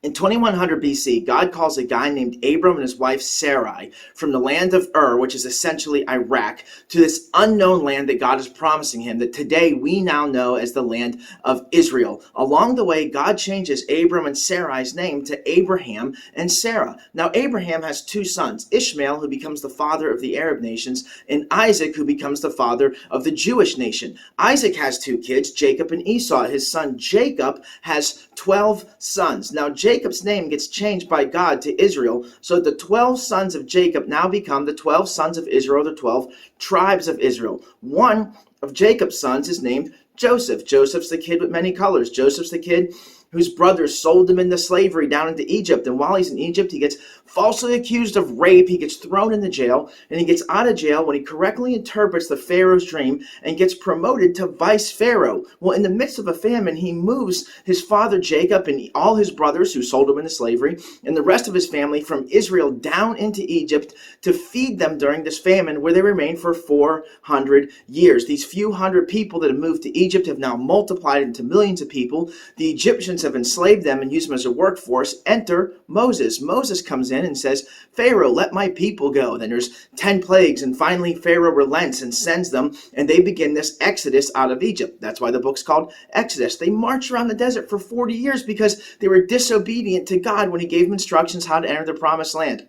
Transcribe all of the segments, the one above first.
In 2100 BC, God calls a guy named Abram and his wife Sarai from the land of which is essentially Iraq, to this unknown land that God is promising him, that today we now know as the land of Israel. Along the way, God changes Abram and Sarai's name to Abraham and Sarah. Now, Abraham has two sons, Ishmael, who becomes the father of the Arab nations, and Isaac, who becomes the father of the Jewish nation. Isaac has two kids, Jacob and Esau. His son Jacob has 12 sons. Now, Jacob's name gets changed by God to Israel, so the 12 sons of Jacob now become the 12 sons of Israel, the 12 tribes of Israel. One of Jacob's sons is named Joseph. Joseph's the kid with many colors. Joseph's the kid whose brothers sold him into slavery down into Egypt. And while he's in Egypt, he gets falsely accused of rape. He gets thrown into jail, and he gets out of jail when he correctly interprets the Pharaoh's dream and gets promoted to vice Pharaoh. Well, in the midst of a famine, he moves his father Jacob and all his brothers who sold him into slavery and the rest of his family from Israel down into Egypt to feed them during this famine, where they remained for 400 years. These few hundred people that have moved to Egypt have now multiplied into millions of people. The Egyptians have enslaved them and used them as a workforce. Enter Moses. Moses comes in and says, Pharaoh, let my people go. Then there's 10 plagues, and finally Pharaoh relents and sends them, and they begin this exodus out of Egypt. That's why the book's called Exodus. They march around the desert for 40 years because they were disobedient to God when he gave them instructions how to enter the promised land.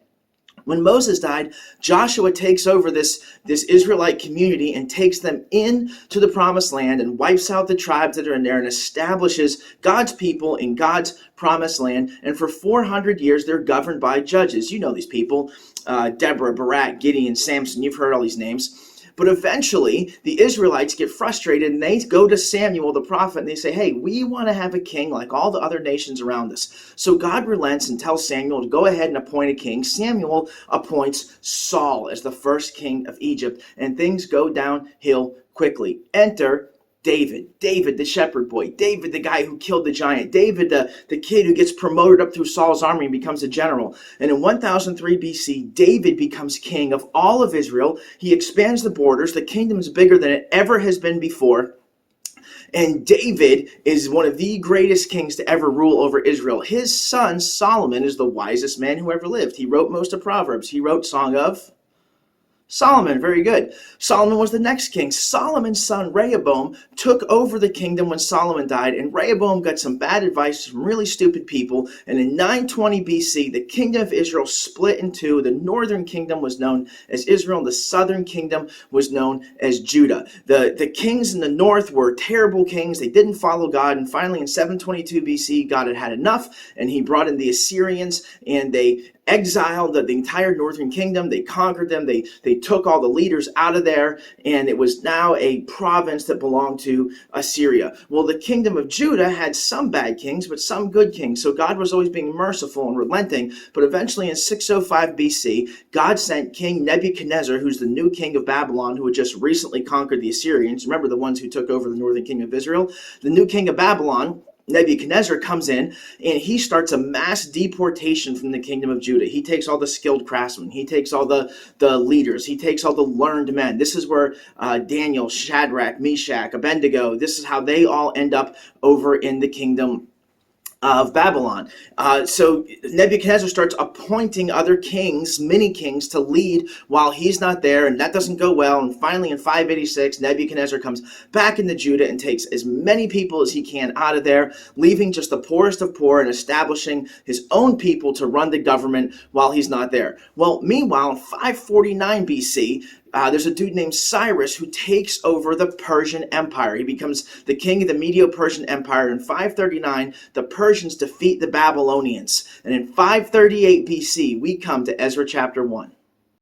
When Moses died, Joshua takes over this Israelite community and takes them into the promised land and wipes out the tribes that are in there and establishes God's people in God's promised land. And for 400 years, they're governed by judges. You know these people, Deborah, Barak, Gideon, Samson. You've heard all these names. But eventually, the Israelites get frustrated, and they go to Samuel, the prophet, and they say, hey, we want to have a king like all the other nations around us. So God relents and tells Samuel to go ahead and appoint a king. Samuel appoints Saul as the first king of Egypt, and things go downhill quickly. Enter David, the shepherd boy, David, the guy who killed the giant, David, the kid who gets promoted up through Saul's army and becomes a general. And in 1003 BC, David becomes king of all of Israel. He expands the borders. The kingdom is bigger than it ever has been before. And David is one of the greatest kings to ever rule over Israel. His son, Solomon, is the wisest man who ever lived. He wrote most of Proverbs. He wrote Song of Solomon. Very good. Solomon was the next king. Solomon's son Rehoboam took over the kingdom when Solomon died, and Rehoboam got some bad advice from really stupid people. And in 920 BC, the kingdom of Israel split in two. The northern kingdom was known as Israel, and the southern kingdom was known as Judah. The kings in the north were terrible kings. They didn't follow God, and finally in 722 BC, God had had enough, and he brought in the Assyrians, and they exiled the entire northern kingdom. They conquered them. They took all the leaders out of there, and it was now a province that belonged to Assyria. Well, the kingdom of Judah had some bad kings, but some good kings. So God was always being merciful and relenting. But eventually in 605 BC, God sent King Nebuchadnezzar, who's the new king of Babylon, who had just recently conquered the Assyrians. Remember the ones who took over the northern kingdom of Israel? The new king of Babylon, Nebuchadnezzar, comes in and he starts a mass deportation from the kingdom of Judah. He takes all the skilled craftsmen. He takes all the leaders. He takes all the learned men. This is where Daniel, Shadrach, Meshach, Abednego, this is how they all end up over in the kingdom of Babylon. So Nebuchadnezzar starts appointing other kings, mini kings, to lead while he's not there, and that doesn't go well. And finally in 586, Nebuchadnezzar comes back into Judah and takes as many people as he can out of there, leaving just the poorest of poor and establishing his own people to run the government while he's not there. Well, meanwhile, in 549 BC, there's a dude named Cyrus who takes over the Persian Empire. He becomes the king of the Medo-Persian Empire. In 539, the Persians defeat the Babylonians. And in 538 BC, we come to Ezra chapter 1.